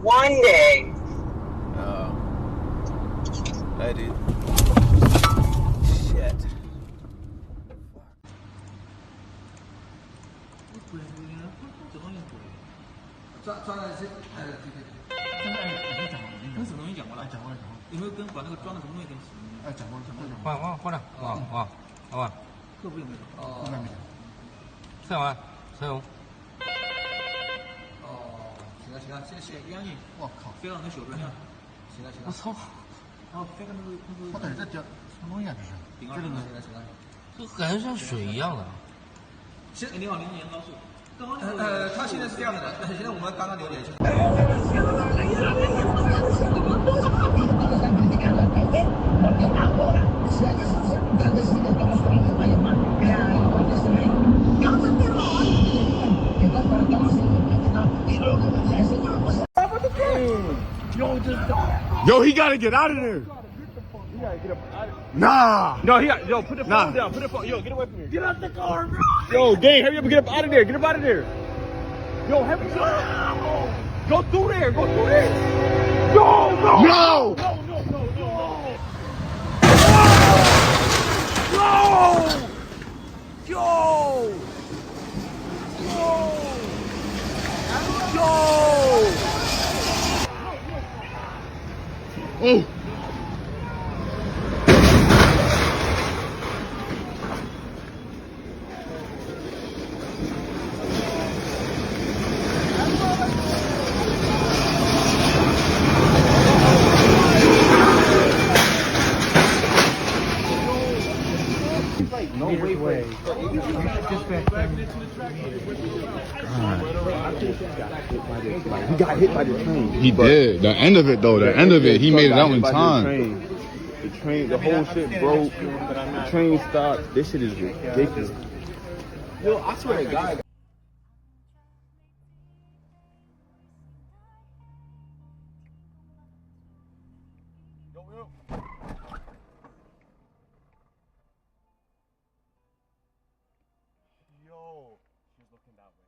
One day. Oh. I did. Shit.有没有跟把那个装的什么东西给洗？哎，讲过了。换了，好吧。客服有没有？哦，那没有。菜完，菜红。哦，行了，谢谢。押韵，我靠，飞到那小船上。行了。我操！然后飞到那个。我等这叫什么东西啊？这是？这个呢？行了。这感觉像水一样的。行，你好，您严高速。他现在是这样的，现在我们刚刚了解一下。Yo, he gotta get out of there. Nah. No, put the phone down. Put the phone. Yo, get away from here. Get out the car, bro. Yo, gang, hurry up and get up out of there. Get up out of there. Yo, hurry up. Go through there. Go through there. No. No. Oh. No way. He got hit by the train. He did. The end of it, though. The end of it, he made it out in time. The whole shit broke. The train stopped. This shit is ridiculous. Yo, I swear to God. Yo, she's looking that way.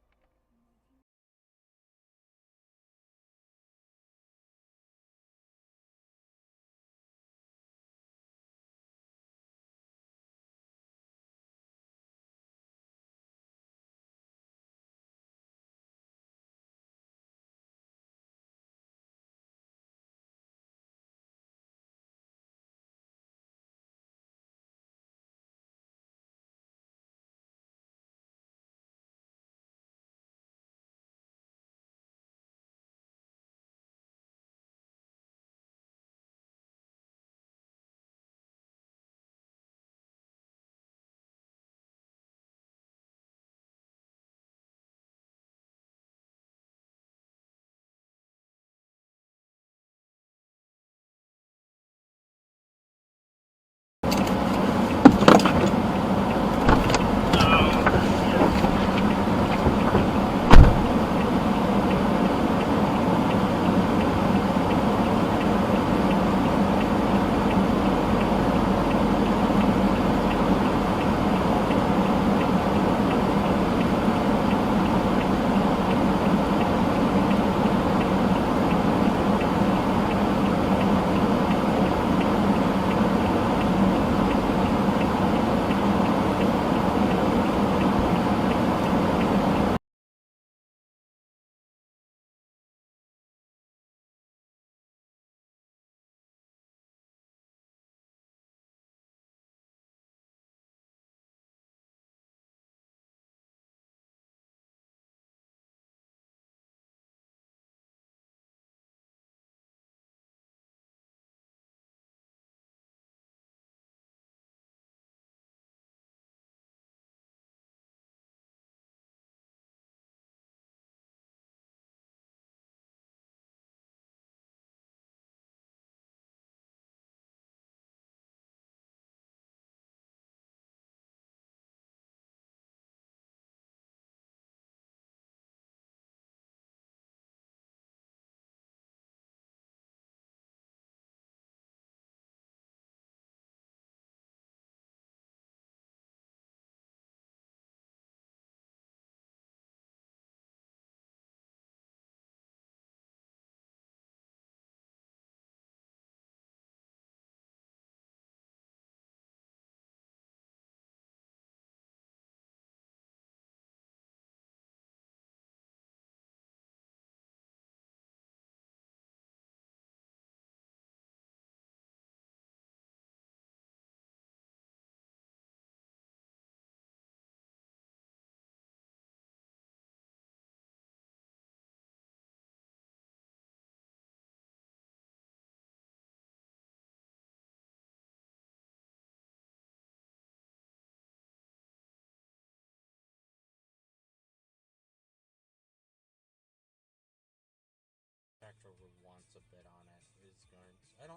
wants to bid on it is going to,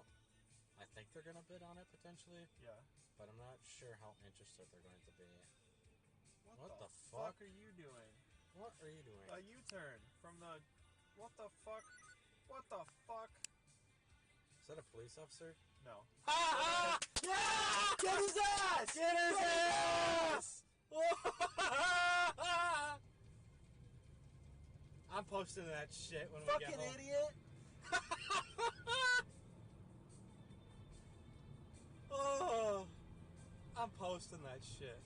I think they're going to bid on it potentially. Yeah. But I'm not sure how interested they're going to be. What the fuck are you doing? What are you doing? A U-turn from the... What the fuck? What the fuck? Is that a police officer? No. Ah! Yeah! Get his ass! Get his ass! I'm posting that shit when we get home. Fucking idiot! Oh, I'm posting that shit.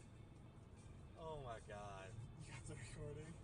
Oh my god. You got the recording?